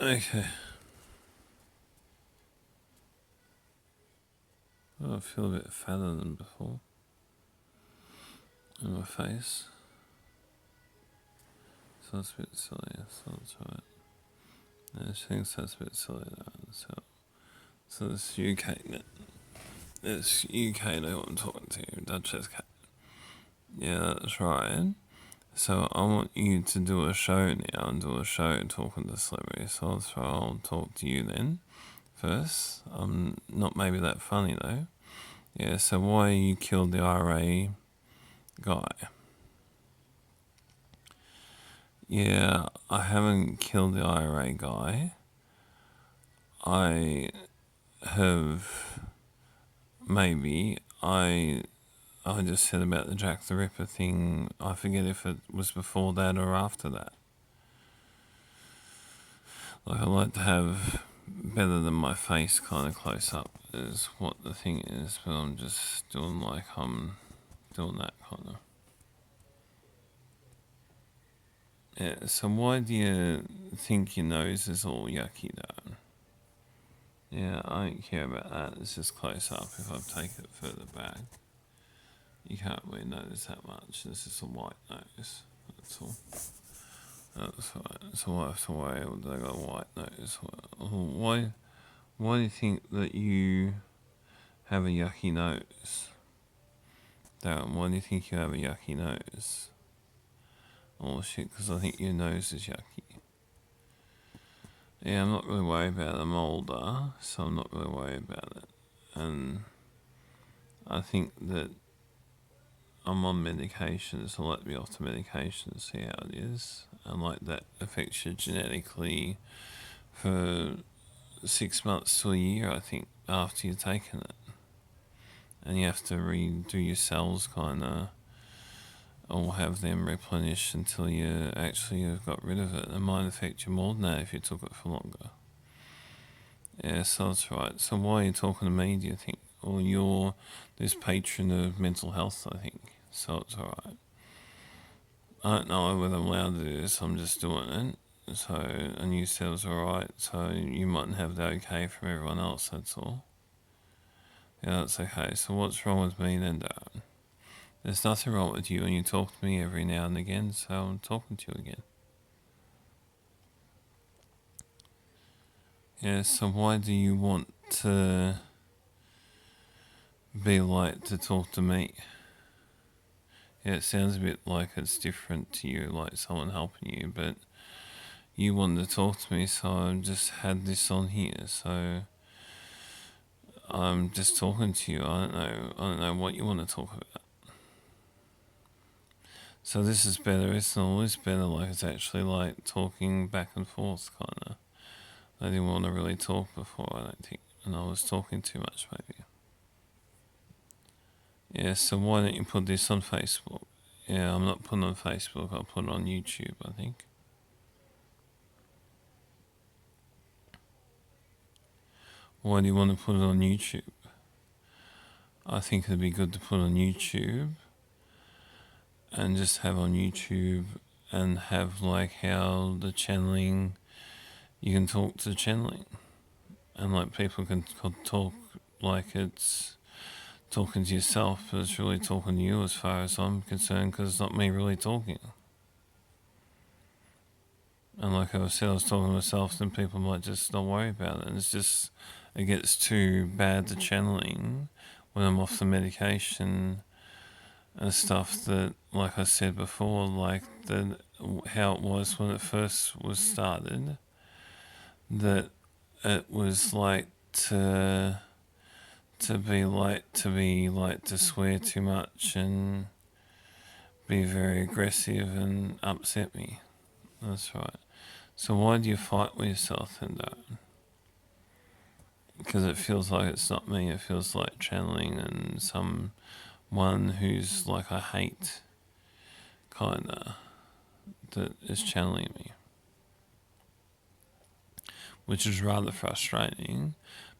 Okay. Oh, I feel a bit fatter than before in my face. So that's a bit silly, so that's right. I think that's a bit silly though. So it's you, Kate. It's you, Kate, who I'm talking to, Duchess Kate. Yeah, that's right. So I want you to do a show now and do a show talking to celebrities. So I'll talk to you then first. I'm not maybe that funny though. Yeah, so why you killed the IRA guy? Yeah, I haven't killed the IRA guy. I have maybe I just said about the Jack the Ripper thing. I forget if it was before that or after that. Like I like to have better than my face kind of close up is what the thing is, but I'm just doing like I'm doing that kind of. Yeah, so why do you think your nose is all yucky though? Yeah, I don't care about that. It's just close up. If I take it further back, you can't really notice that much. This is a white nose. That's all. That's right. So I have to worry that I got a white nose. Why do you think that you have a yucky nose? Darren, why do you think you have a yucky nose? Oh shit, because I think your nose is yucky. Yeah, I'm not really worried about it. I'm older, so I'm not really worried about it. And I think that I'm on medication, so let me off the medication, see how it is. And like that affects you genetically for 6 months to a year, I think, after you've taken it. And you have to redo your cells kind of, or have them replenished until you actually have got rid of it. It might affect you more than that if you took it for longer. Yeah, so that's right. So why are you talking to me, do you think? Or you're this patron of mental health, I think. So it's alright. I don't know whether I'm allowed to do this, I'm just doing it. So, and you said it was alright, so you mightn't have the okay from everyone else, that's all. Yeah, that's okay. So what's wrong with me then, Darren? There's nothing wrong with you, and you talk to me every now and again, so I'm talking to you again. Yeah, so why do you want to be like to talk to me? Yeah, it sounds a bit like it's different to you, like someone helping you, but you wanted to talk to me, so I just had this on here, so I'm just talking to you. I don't know what you want to talk about. So this is better. It's not always better. Like it's actually like talking back and forth, kind of. I didn't want to really talk before. I don't think, and I was talking too much, maybe. Yeah. So why don't you put this on Facebook? Yeah, I'm not putting it on Facebook. I'll put it on YouTube, I think. Why do you want to put it on YouTube? I think it'd be good to put on YouTube and just have on YouTube and have like how the channeling, you can talk to channeling and like people can talk like it's talking to yourself, but it's really talking to you as far as I'm concerned because it's not me really talking. And like I said, I was talking to myself, then people might just not worry about it. And it's just, it gets too bad the channeling when I'm off the medication and stuff that, like I said before, like the how it was when it first was started, that it was like to swear too much and be very aggressive and upset me. That's right. So why do you fight with yourself then, though? Because it feels like it's not me. It feels like channeling and someone who's like I hate, kinda, that is channeling me, which is rather frustrating.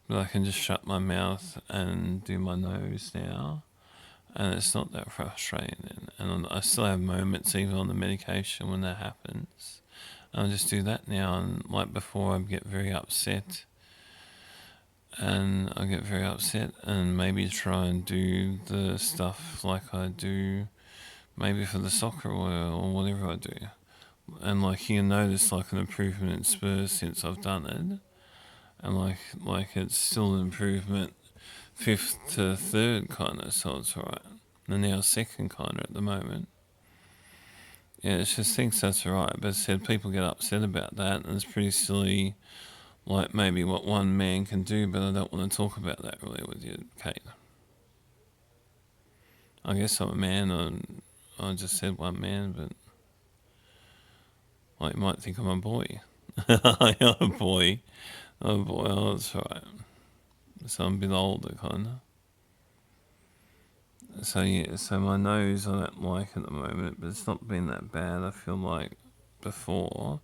But I can just shut my mouth and do my nose now, and it's not that frustrating. And I still have moments, even on the medication, when that happens. I'll just do that now, and like before I get very upset. And I get very upset and maybe try and do the stuff like I do maybe for the soccer or whatever I do. And like you notice like an improvement in Spurs since I've done it. And like it's still an improvement fifth to third kind of, so it's alright. And now second kind of at the moment. Yeah, it just thinks that's alright, but as I said, people get upset about that, and it's pretty silly, like maybe what one man can do, but I don't want to talk about that really with you, Kate. I guess I'm a man, and I just said one man, but like you might think I'm a boy. I'm a boy. I'm a boy, oh, that's right. So I'm a bit older, kind of. So yeah, so my nose I don't like at the moment, but it's not been that bad. I feel like before,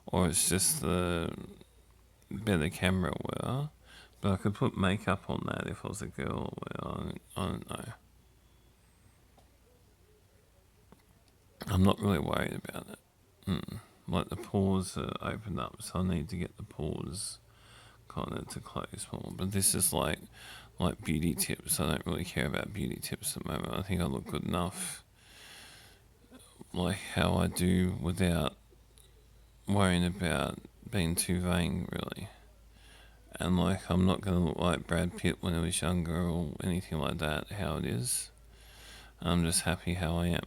or it's just the better camera wear. But I could put makeup on that if I was a girl. Well, I don't know. I'm not really worried about it. Like the pores are opened up, so I need to get the pores kind of to close more. But this is like beauty tips. I don't really care about beauty tips at the moment. I think I look good enough, like how I do, without worrying about being too vain, really. And like I'm not gonna look like Brad Pitt when he was younger or anything like that. How it is, I'm just happy how I am.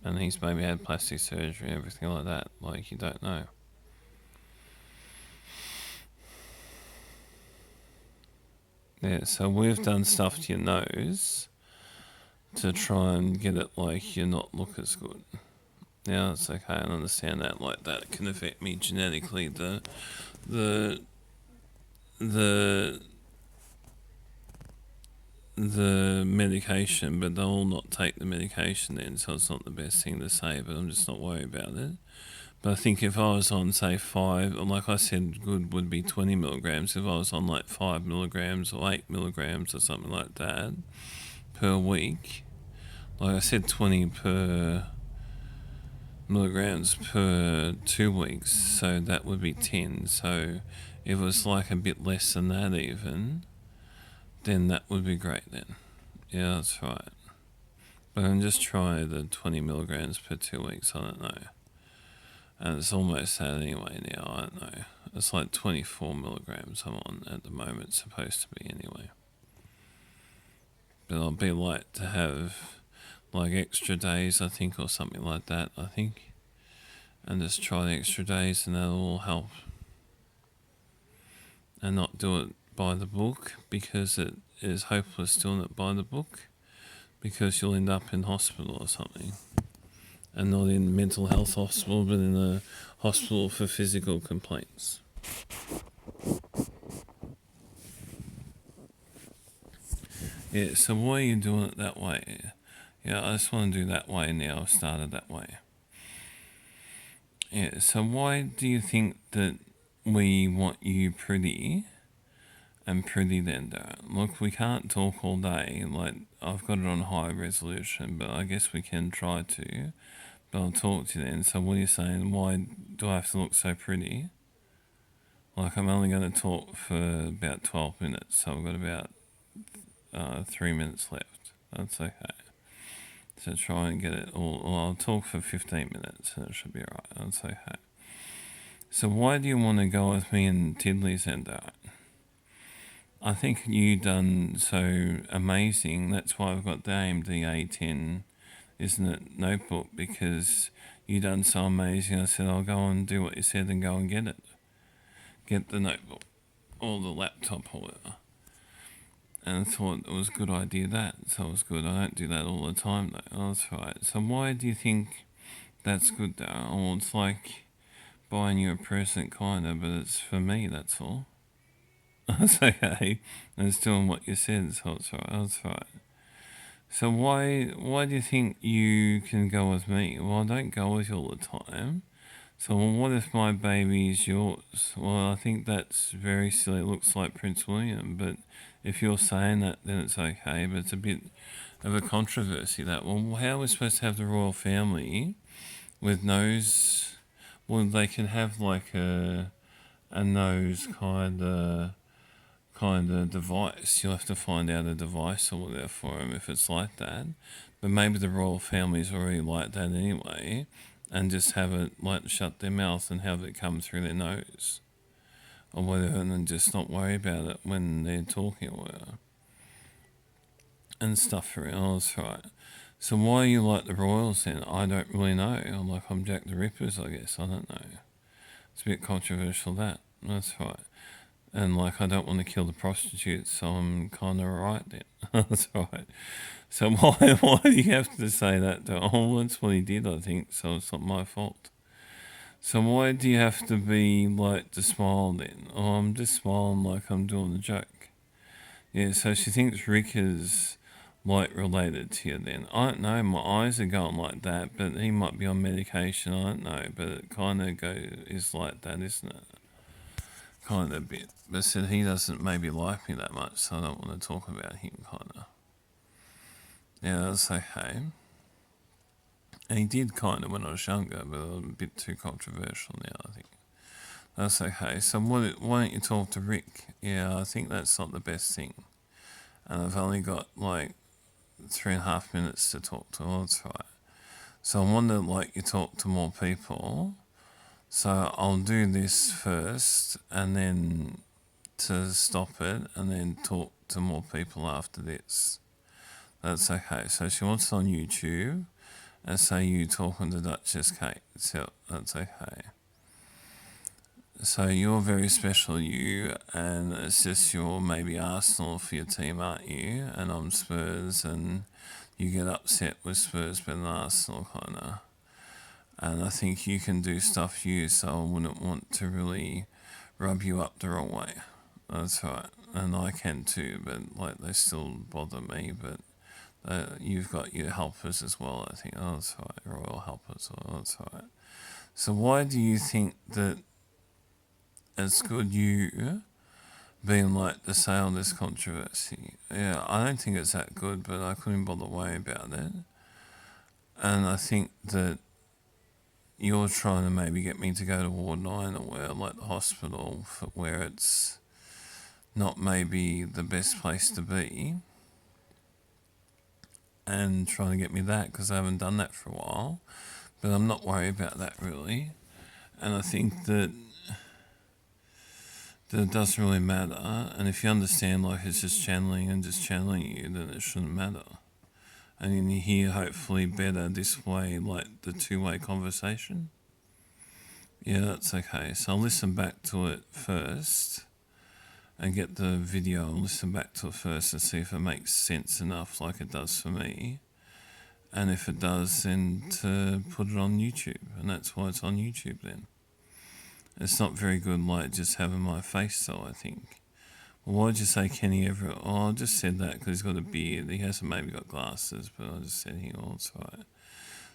And he's maybe had plastic surgery and everything like that. Like you don't know. Yeah, so we've done stuff to your nose to try and get it like you not look as good. Yeah, it's okay. I understand that. Like that can affect me genetically. The the the medication, but they'll not take the medication then, so it's not the best thing to say. But I'm just not worried about it. But I think if I was on say 5, like I said, good would be 20 milligrams. If I was on like 5 milligrams or 8 milligrams or something like that per week, like I said, 20 per milligrams per 2 weeks, so that would be 10. So if it was like a bit less than that even, then that would be great then. Yeah, that's right. But I can just try the 20 milligrams per 2 weeks, I don't know. And it's almost that anyway now, I don't know. It's like 24 milligrams I'm on at the moment, supposed to be anyway. But I'll be like to have like extra days, I think, or something like that, I think. And just try the extra days and that'll all help. And not do it by the book, because it is hopeless doing it by the book, because you'll end up in hospital or something. And not in mental health hospital, but in a hospital for physical complaints. Yeah, so why are you doing it that way? Yeah, I just want to do that way now. I've started that way. Yeah, so why do you think that we want you pretty and pretty then, Darren? Look, we can't talk all day. Like, I've got it on high resolution, but I guess we can try to. But I'll talk to you then. So what are you saying? Why do I have to look so pretty? Like, I'm only going to talk for about 12 minutes, so I've got about 3 minutes left. That's okay. So try and get it all. Well, I'll talk for 15 minutes and it should be alright. That's okay. So why do you want to go with me in Tiddley's and I think you done so amazing. That's why I've got the AMD A10, isn't it, notebook, because you done so amazing. I said I'll go and do what you said and go and get it. Get the notebook or the laptop or whatever. And I thought it was a good idea that, so it was good. I don't do that all the time though. Oh, that's right. So why do you think that's good though? Well, it's like buying you a present kinda, but it's for me, that's all. That's okay. And it's doing what you said, so it's right. That's right. So why do you think you can go with me? Well, I don't go with you all the time. So what if my baby is yours? Well, I think that's very silly. It looks like Prince William, but if you're saying that, then it's okay. But it's a bit of a controversy that. Well, how are we supposed to have the royal family with nose, Well, they can have like a nose kind of device. You'll have to find out a device or whatever for them if it's like that. But maybe the royal family's already like that anyway, and just have it like shut their mouth and have it come through their nose or whatever, and then just not worry about it when they're talking or whatever and stuff for it. Oh, that's right. So why you like the royals then? I don't really know. I'm Jack the Rippers, I guess. I don't know. It's a bit controversial that. That's right. And I don't want to kill the prostitutes, so I'm kind of right then. That's right. So why do you have to say that? Oh, that's what he did, I think. So it's not my fault. So why do you have to be to smile then? Oh, I'm just smiling like I'm doing a joke. Yeah. So she thinks Rick is related to you then. I don't know. My eyes are going like that, but he might be on medication. I don't know, but it kind of is like that, isn't it? Kind of a bit. But said he doesn't maybe like me that much, so I don't want to talk about him, kind of. Yeah, that's okay. And he did kind of when I was younger, but a bit too controversial now, I think. That's okay. So why don't you talk to Rick? Yeah, I think that's not the best thing. And I've only got 3.5 minutes to talk to. Oh, that's right. So I want to you talk to more people. So I'll do this first, and then to stop it, and then talk to more people after this. That's okay. So she wants it on YouTube, and say you talking to Duchess Kate. So that's okay. So you're very special, you, and it's just you're maybe Arsenal for your team, aren't you? And I'm Spurs, and you get upset with Spurs better than Arsenal, kind of. And I think you can do stuff you, so I wouldn't want to really rub you up the wrong way. That's right. And I can too, but they still bother me. But you've got your helpers as well, I think. Oh, that's right. Royal helpers. Oh, that's right. So why do you think that it's good you being the say on this controversy? Yeah, I don't think it's that good, but I couldn't bother worry about it. And I think that you're trying to maybe get me to go to Ward 9 or where, the hospital, where it's not maybe the best place to be, and trying to get me that because I haven't done that for a while. But I'm not worried about that really. And I think that it doesn't really matter. And if you understand it's just channeling you, then it shouldn't matter. And you hear hopefully better this way, the two-way conversation. Yeah, that's okay. So I'll listen back to it first and get the video and listen back to it first and see if it makes sense enough like it does for me. And if it does, then to put it on YouTube. And that's why it's on YouTube then. It's not very good just having my face though, I think. Well, why'd you say Kenny Everett? Oh, I just said that because he's got a beard. He hasn't maybe got glasses, but I just said he also. Right.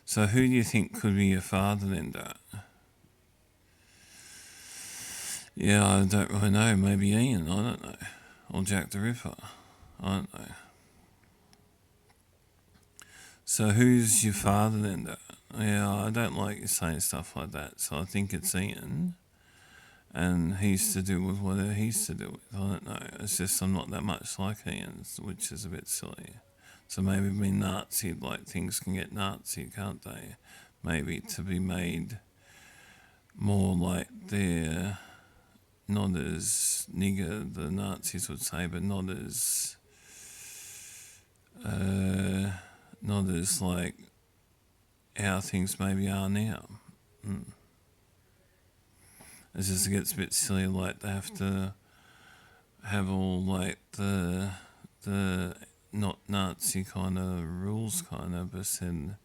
So who do you think could be your father then, Dad? Yeah, I don't really know. Maybe Ian, I don't know. Or Jack the Ripper. I don't know. So who's your father then, Dad? Yeah, I don't like you saying stuff like that. So I think it's Ian. And he's to do with whatever he's to do with. I don't know. It's just I'm not that much like Ian, which is a bit silly. So maybe being Nazi, things can get Nazi, can't they? Maybe to be made more like they're not as nigger, the Nazis would say, but not as how things maybe are now. It just gets a bit silly, they have to have all the not Nazi kind of rules but then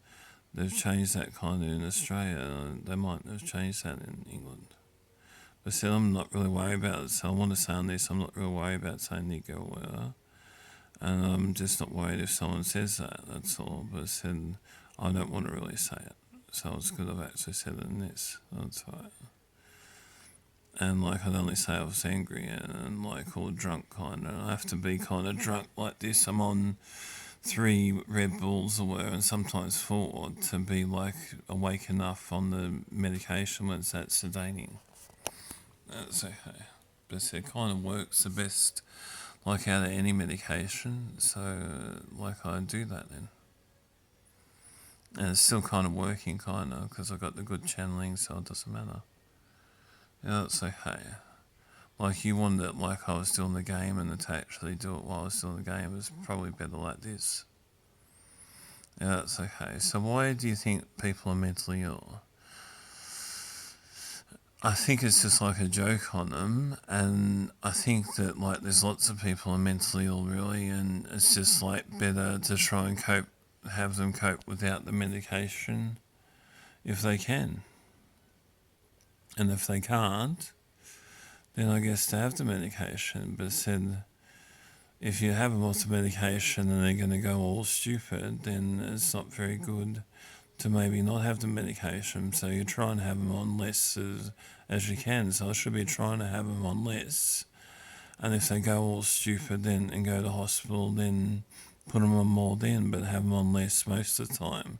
they've changed that kind of in Australia. They might have changed that in England. But still, I'm not really worried about it. So I want to say on this, I'm not really worried about saying nigger or whatever. And I'm just not worried if someone says that, that's all. But then I don't want to really say it. So it's good I've actually said it in this. That's right. And I'd only say I was angry and all drunk kind of. I have to be kind of drunk like this. I'm on 3 Red Bulls or whatever, and sometimes 4, to be like awake enough on the medication when it's that sedating. That's okay. But it kind of works the best, like out of any medication. So, like, I do that then. And it's still kind of working, kind of, because I've got the good channeling, so it doesn't matter. Yeah, that's okay. Like, you wanted it like I was doing the game, and to actually do it while I was doing the game is probably better like this. Yeah, that's okay. So why do you think people are mentally ill? I think it's just like a joke on them, and I think that like there's lots of people are mentally ill really, and it's just like better to try and have them cope without the medication if they can. And if they can't, then I guess to have the medication. But said, if you have them off the medication and they're going to go all stupid, then it's not very good to maybe not have the medication. So you try and have them on less as you can. So I should be trying to have them on less. And if they go all stupid then and go to hospital, then put them on more then, but have them on less most of the time.